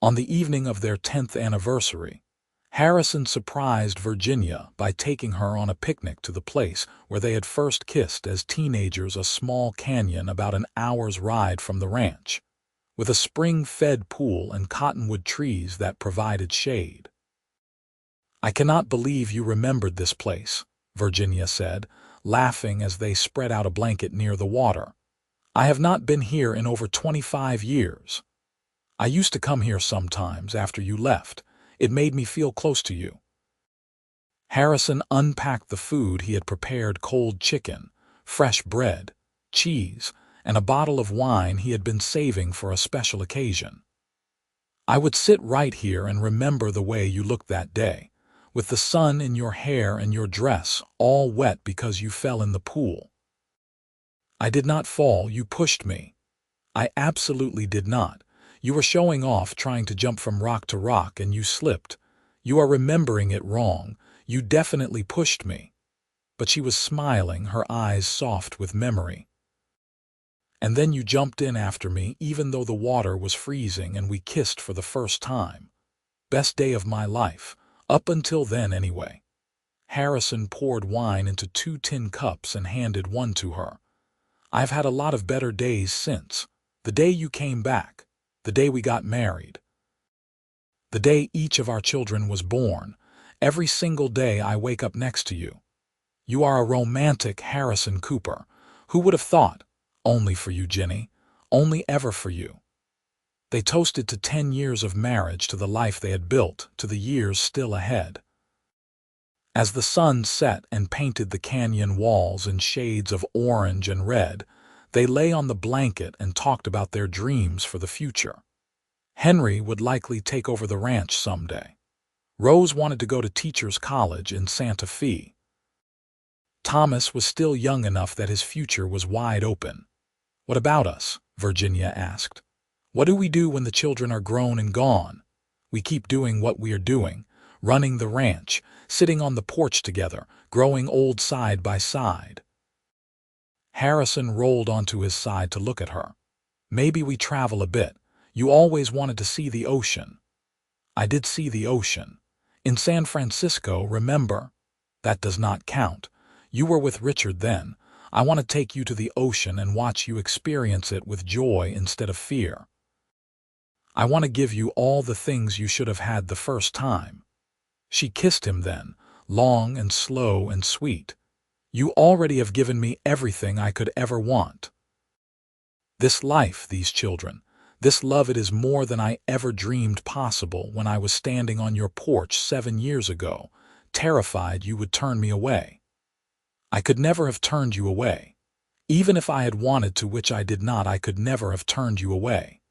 On the evening of their 10th anniversary, Harrison surprised Virginia by taking her on a picnic to the place where they had first kissed as teenagers, a small canyon about an hour's ride from the ranch, with a spring-fed pool and cottonwood trees that provided shade. "I cannot believe you remembered this place," Virginia said, laughing as they spread out a blanket near the water. "I have not been here in over 25 years. I used to come here sometimes after you left. It made me feel close to you." Harrison unpacked the food he had prepared: cold chicken, fresh bread, cheese, and a bottle of wine he had been saving for a special occasion. "I would sit right here and remember the way you looked that day, with the sun in your hair and your dress all wet because you fell in the pool." "I did not fall, you pushed me." "I absolutely did not. You were showing off trying to jump from rock to rock and you slipped. You are remembering it wrong. You definitely pushed me." But she was smiling, her eyes soft with memory. "And then you jumped in after me even though the water was freezing, and we kissed for the first time. Best day of my life. Up until then anyway." Harrison poured wine into 2 tin cups and handed one to her. "I've had a lot of better days since. The day you came back. The day we got married. The day each of our children was born. Every single day I wake up next to you. You are a romantic, Harrison Cooper. Who would have thought? Only for you, Jenny. Only ever for you." They toasted to 10 years of marriage, to the life they had built, to the years still ahead. As the sun set and painted the canyon walls in shades of orange and red, they lay on the blanket and talked about their dreams for the future. Henry would likely take over the ranch someday. Rose wanted to go to teacher's college in Santa Fe. Thomas was still young enough that his future was wide open. "What about us?" Virginia asked. "What do we do when the children are grown and gone?" "We keep doing what we are doing, running the ranch, sitting on the porch together, growing old side by side." Harrison rolled onto his side to look at her. "Maybe we travel a bit. You always wanted to see the ocean." "I did see the ocean. In San Francisco, remember?" "That does not count. You were with Richard then. I want to take you to the ocean and watch you experience it with joy instead of fear. I want to give you all the things you should have had the first time." She kissed him then, long and slow and sweet. "You already have given me everything I could ever want. This life, these children, this love, it is more than I ever dreamed possible when I was standing on your porch 7 years ago, terrified you would turn me away. I could never have turned you away. Even if I had wanted to, which I did not, I could never have turned you away.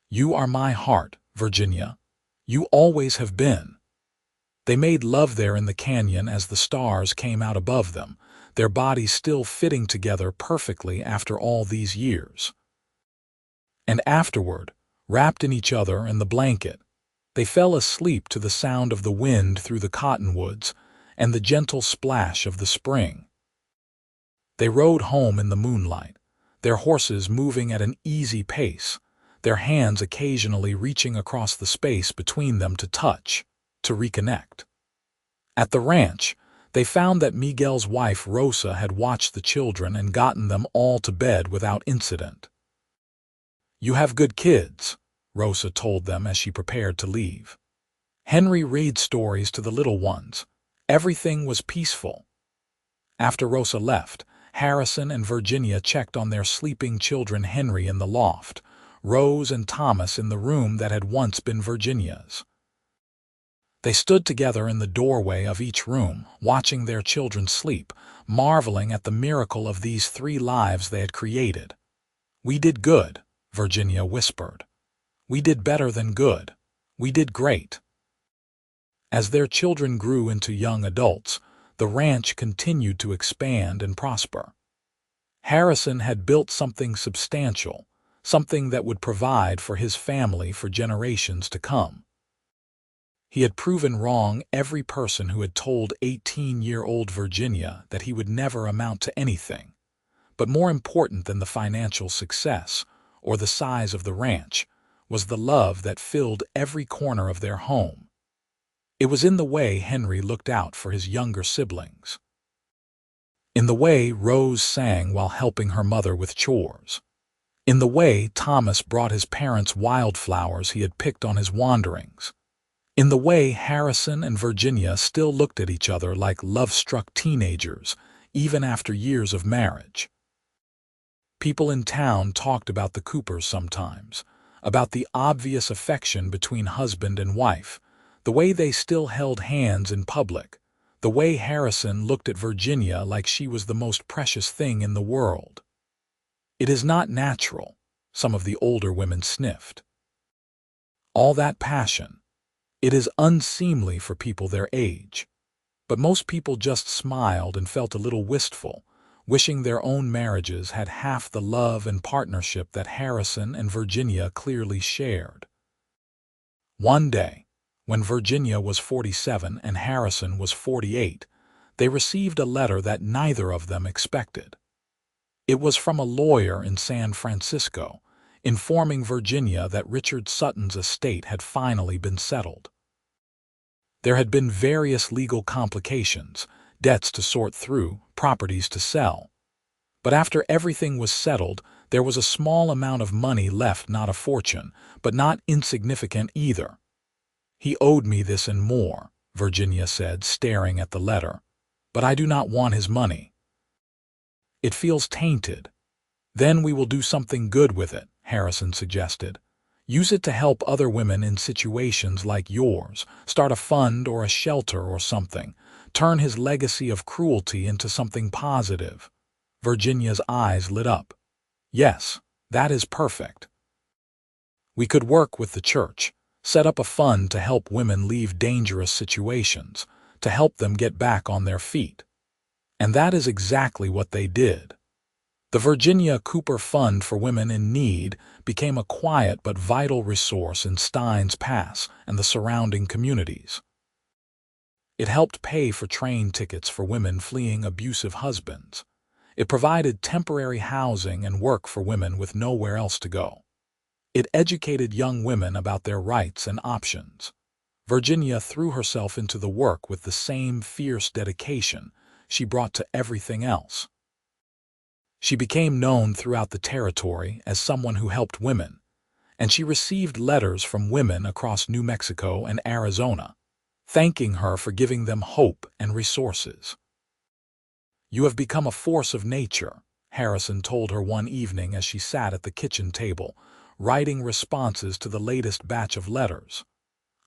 You are my heart, Virginia. You always have been." They made love there in the canyon as the stars came out above them, their bodies still fitting together perfectly after all these years. And afterward, wrapped in each other and the blanket, they fell asleep to the sound of the wind through the cottonwoods and the gentle splash of the spring. They rode home in the moonlight, their horses moving at an easy pace, their hands occasionally reaching across the space between them to touch, to reconnect. At the ranch, they found that Miguel's wife Rosa had watched the children and gotten them all to bed without incident. "You have good kids," Rosa told them as she prepared to leave. Henry read stories to the little ones. Everything was peaceful. After Rosa left, Harrison and Virginia checked on their sleeping children, Henry in the loft, Rose and Thomas in the room that had once been Virginia's. They stood together in the doorway of each room, watching their children sleep, marveling at the miracle of these 3 lives they had created. "We did good," Virginia whispered. "We did better than good. We did great." As their children grew into young adults, the ranch continued to expand and prosper. Harrison had built something substantial, something that would provide for his family for generations to come. He had proven wrong every person who had told 18-year-old Virginia that he would never amount to anything. But more important than the financial success or the size of the ranch was the love that filled every corner of their home. It was in the way Henry looked out for his younger siblings, in the way Rose sang while helping her mother with chores, in the way Thomas brought his parents wildflowers he had picked on his wanderings, in the way Harrison and Virginia still looked at each other like love-struck teenagers, even after years of marriage. People in town talked about the Coopers sometimes, about the obvious affection between husband and wife, the way they still held hands in public, the way Harrison looked at Virginia like she was the most precious thing in the world. "It is not natural," some of the older women sniffed. "All that passion. It is unseemly for people their age." But most people just smiled and felt a little wistful, wishing their own marriages had half the love and partnership that Harrison and Virginia clearly shared. One day, When Virginia was 47 and Harrison was 48, they received a letter that neither of them expected. It was from a lawyer in San Francisco, informing Virginia that Richard Sutton's estate had finally been settled. There had been various legal complications, debts to sort through, properties to sell. But after everything was settled, there was a small amount of money left, not a fortune, but not insignificant either. "He owed me this and more," Virginia said, staring at the letter. "But I do not want his money. It feels tainted." "Then we will do something good with it," Harrison suggested. "Use it to help other women in situations like yours. Start a fund or a shelter or something. Turn his legacy of cruelty into something positive." Virginia's eyes lit up. "Yes, that is perfect. We could work with the church, set up a fund to help women leave dangerous situations, to help them get back on their feet." And that is exactly what they did. The Virginia Cooper Fund for Women in Need became a quiet but vital resource in Steins Pass and the surrounding communities. It helped pay for train tickets for women fleeing abusive husbands. It provided temporary housing and work for women with nowhere else to go. It educated young women about their rights and options. Virginia threw herself into the work with the same fierce dedication she brought to everything else. She became known throughout the territory as someone who helped women, and she received letters from women across New Mexico and Arizona, thanking her for giving them hope and resources. "You have become a force of nature," Harrison told her one evening as she sat at the kitchen table, writing responses to the latest batch of letters.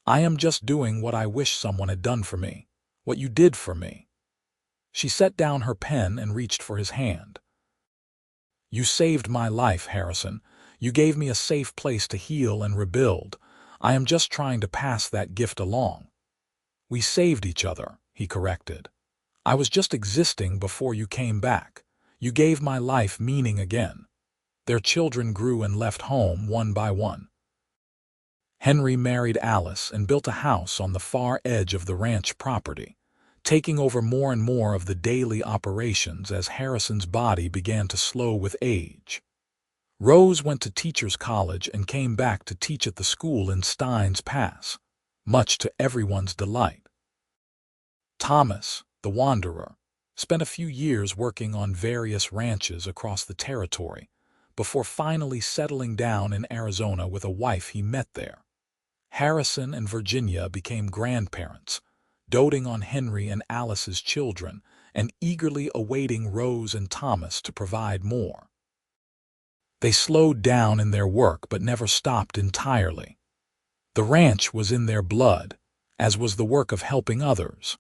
"I am just doing what I wish someone had done for me, what you did for me." She set down her pen and reached for his hand. "You saved my life, Harrison. You gave me a safe place to heal and rebuild. I am just trying to pass that gift along." "We saved each other," he corrected. "I was just existing before you came back. You gave my life meaning again." Their children grew and left home one by one. Henry married Alice and built a house on the far edge of the ranch property, taking over more and more of the daily operations as Harrison's body began to slow with age. Rose went to teacher's college and came back to teach at the school in Steins Pass, much to everyone's delight. Thomas, the wanderer, spent a few years working on various ranches across the territory before finally settling down in Arizona with a wife he met there. Harrison and Virginia became grandparents, doting on Henry and Alice's children and eagerly awaiting Rose and Thomas to provide more. They slowed down in their work but never stopped entirely. The ranch was in their blood, as was the work of helping others.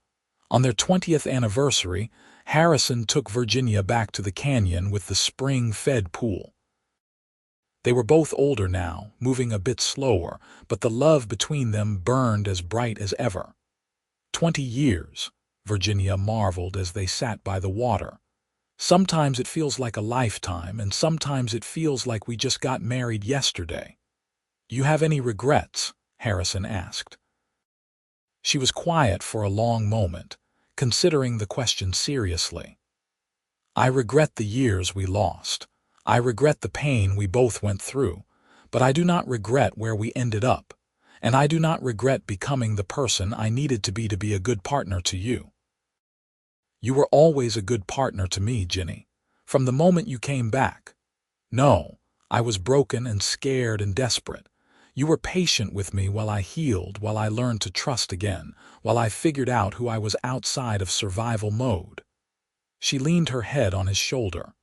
On their 20th anniversary, Harrison took Virginia back to the canyon with the spring-fed pool. They were both older now, moving a bit slower, but the love between them burned as bright as ever. 20 years, Virginia marveled as they sat by the water. "Sometimes it feels like a lifetime, and sometimes it feels like we just got married yesterday." "You have any regrets?" Harrison asked. She was quiet for a long moment, considering the question seriously. "I regret the years we lost. I regret the pain we both went through, but I do not regret where we ended up, and I do not regret becoming the person I needed to be a good partner to you." "You were always a good partner to me, Ginny, from the moment you came back." "No, I was broken and scared and desperate. You were patient with me while I healed, while I learned to trust again, while I figured out who I was outside of survival mode." She leaned her head on his shoulder.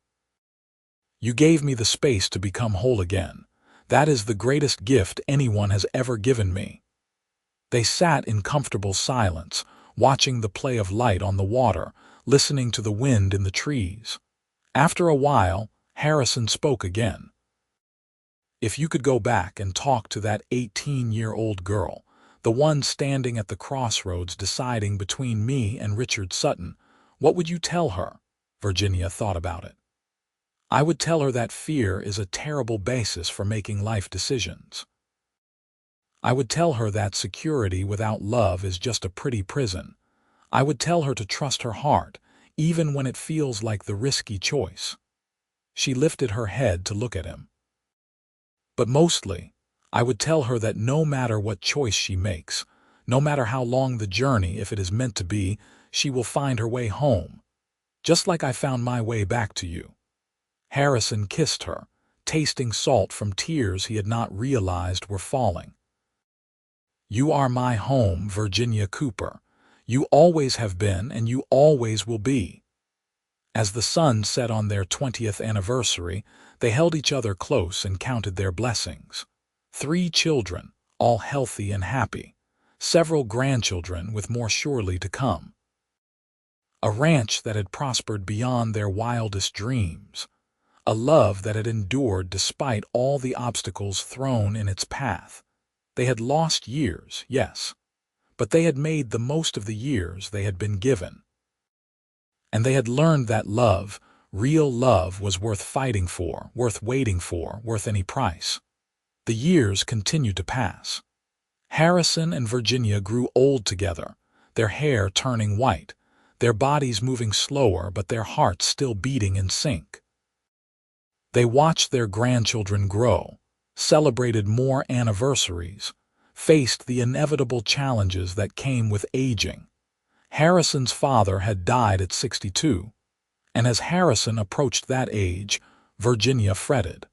"You gave me the space to become whole again. That is the greatest gift anyone has ever given me." They sat in comfortable silence, watching the play of light on the water, listening to the wind in the trees. After a while, Harrison spoke again. "If you could go back and talk to that 18-year-old girl, the one standing at the crossroads deciding between me and Richard Sutton, what would you tell her?" Virginia thought about it. "I would tell her that fear is a terrible basis for making life decisions." I would tell her that security without love is just a pretty prison. I would tell her to trust her heart, even when it feels like the risky choice. She lifted her head to look at him. But mostly, I would tell her that no matter what choice she makes, no matter how long the journey, if it is meant to be, she will find her way home, just like I found my way back to you. Harrison kissed her, tasting salt from tears he had not realized were falling. You are my home, Virginia Cooper. You always have been and you always will be. As the sun set on their 20th anniversary, they held each other close and counted their blessings. 3 children, all healthy and happy. Several grandchildren with more surely to come. A ranch that had prospered beyond their wildest dreams. A love that had endured despite all the obstacles thrown in its path. They had lost years, yes, but they had made the most of the years they had been given. And they had learned that love, real love, was worth fighting for, worth waiting for, worth any price. The years continued to pass. Harrison and Virginia grew old together, their hair turning white, their bodies moving slower but their hearts still beating in sync. They watched their grandchildren grow, celebrated more anniversaries, faced the inevitable challenges that came with aging. Harrison's father had died at 62, and as Harrison approached that age, Virginia fretted.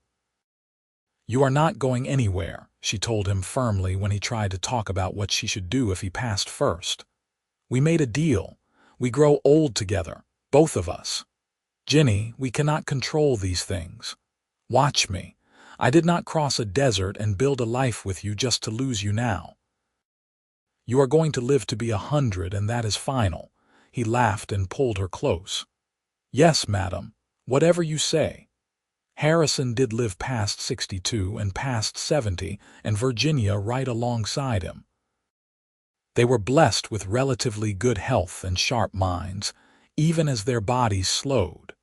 You are not going anywhere, she told him firmly when he tried to talk about what she should do if he passed first. We made a deal. We grow old together, both of us. Ginny, we cannot control these things. Watch me. I did not cross a desert and build a life with you just to lose you now. You are going to live to be 100, and that is final. He laughed and pulled her close. Yes, madam, whatever you say. Harrison did live past 62 and past 70, and Virginia right alongside him. They were blessed with relatively good health and sharp minds, even as their bodies slowed.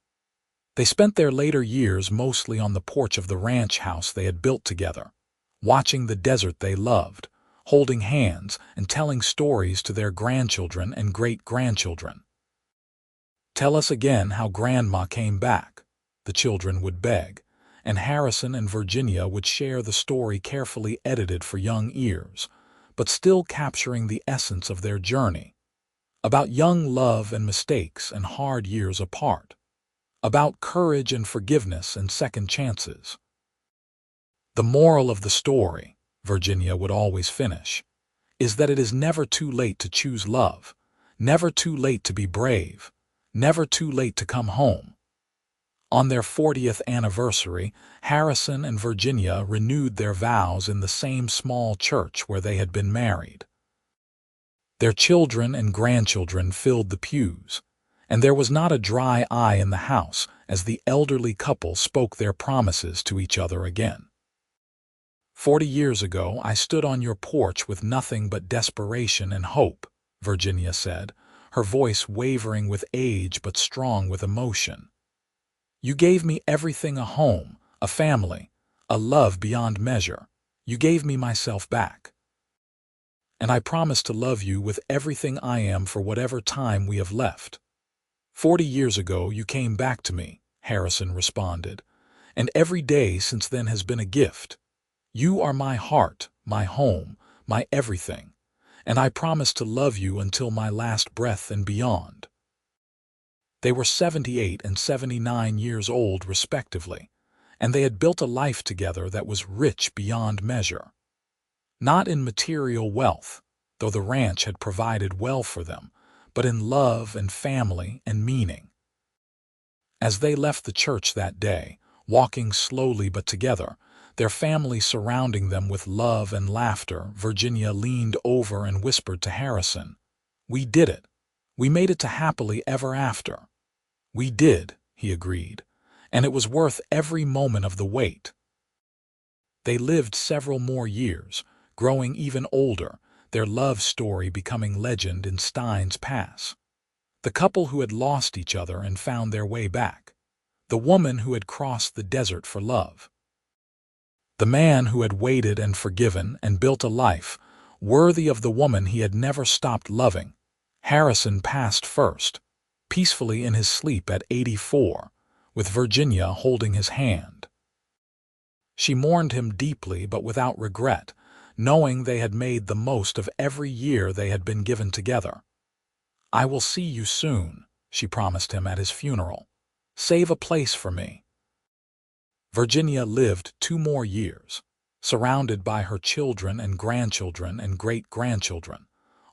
They spent their later years mostly on the porch of the ranch house they had built together, watching the desert they loved, holding hands and telling stories to their grandchildren and great-grandchildren. Tell us again how Grandma came back, the children would beg, and Harrison and Virginia would share the story carefully edited for young ears, but still capturing the essence of their journey. About young love and mistakes and hard years apart. About courage and forgiveness and second chances. The moral of the story, Virginia would always finish, is that it is never too late to choose love, never too late to be brave, never too late to come home. On their 40th anniversary, Harrison and Virginia renewed their vows in the same small church where they had been married. Their children and grandchildren filled the pews, and there was not a dry eye in the house as the elderly couple spoke their promises to each other again. 40 years ago, I stood on your porch with nothing but desperation and hope, Virginia said, her voice wavering with age but strong with emotion. You gave me everything: a home, a family, a love beyond measure. You gave me myself back. And I promise to love you with everything I am for whatever time we have left. 40 years ago you came back to me, Harrison responded, and every day since then has been a gift. You are my heart, my home, my everything, and I promise to love you until my last breath and beyond. They were 78 and 79 years old respectively, and they had built a life together that was rich beyond measure. Not in material wealth, though the ranch had provided well for them, but in love and family and meaning. As they left the church that day, walking slowly but together, their family surrounding them with love and laughter, Virginia leaned over and whispered to Harrison, "We did it. We made it to happily ever after." "We did," he agreed, "and it was worth every moment of the wait." They lived several more years, growing even older, their love story becoming legend in Stein's Pass. The couple who had lost each other and found their way back. The woman who had crossed the desert for love. The man who had waited and forgiven and built a life worthy of the woman he had never stopped loving. Harrison passed first, peacefully in his sleep at 84, with Virginia holding his hand. She mourned him deeply but without regret, knowing they had made the most of every year they had been given together. "I will see you soon," she promised him at his funeral. "Save a place for me." Virginia lived 2 more years, surrounded by her children and grandchildren and great-grandchildren,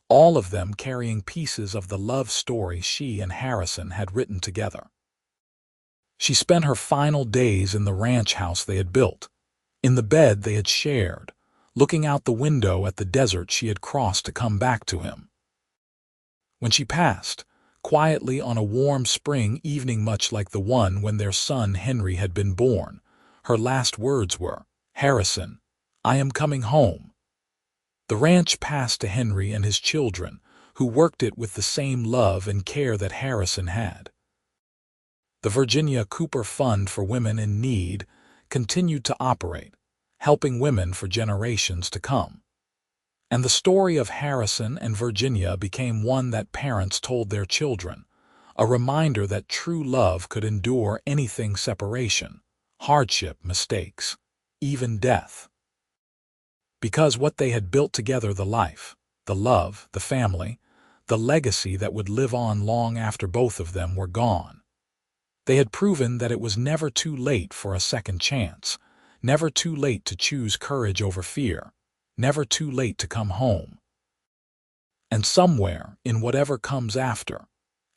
all of them carrying pieces of the love story she and Harrison had written together. She spent her final days in the ranch house they had built, in the bed they had shared, looking out the window at the desert she had crossed to come back to him. When she passed, quietly on a warm spring evening much like the one when their son Henry had been born, her last words were, "Harrison, I am coming home." The ranch passed to Henry and his children, who worked it with the same love and care that Harrison had. The Virginia Cooper Fund for Women in Need continued to operate, helping women for generations to come. And the story of Harrison and Virginia became one that parents told their children, a reminder that true love could endure anything: separation, hardship, mistakes, even death. Because what they had built together, the life, the love, the family, the legacy that would live on long after both of them were gone. They had proven that it was never too late for a second chance, never too late to choose courage over fear, never too late to come home. And somewhere, in whatever comes after,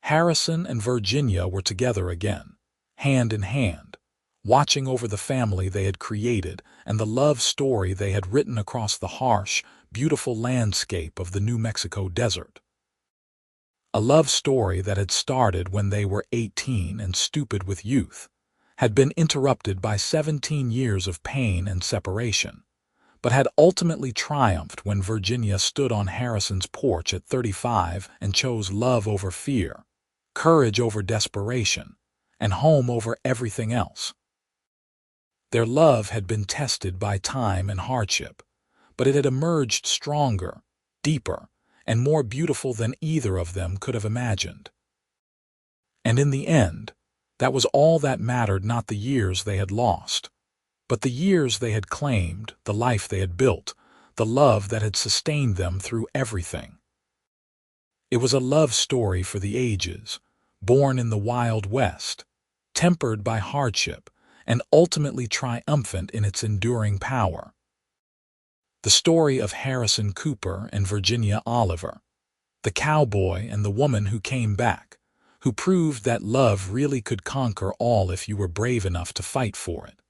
Harrison and Virginia were together again, hand in hand, watching over the family they had created and the love story they had written across the harsh, beautiful landscape of the New Mexico desert. A love story that had started when they were 18 and stupid with youth, had been interrupted by 17 years of pain and separation, but had ultimately triumphed when Virginia stood on Harrison's porch at 35 and chose love over fear, courage over desperation, and home over everything else. Their love had been tested by time and hardship, but it had emerged stronger, deeper, and more beautiful than either of them could have imagined. And in the end, that was all that mattered: not the years they had lost, but the years they had claimed, the life they had built, the love that had sustained them through everything. It was a love story for the ages, born in the Wild West, tempered by hardship, and ultimately triumphant in its enduring power. The story of Harrison Cooper and Virginia Oliver, the cowboy and the woman who came back, who proved that love really could conquer all if you were brave enough to fight for it.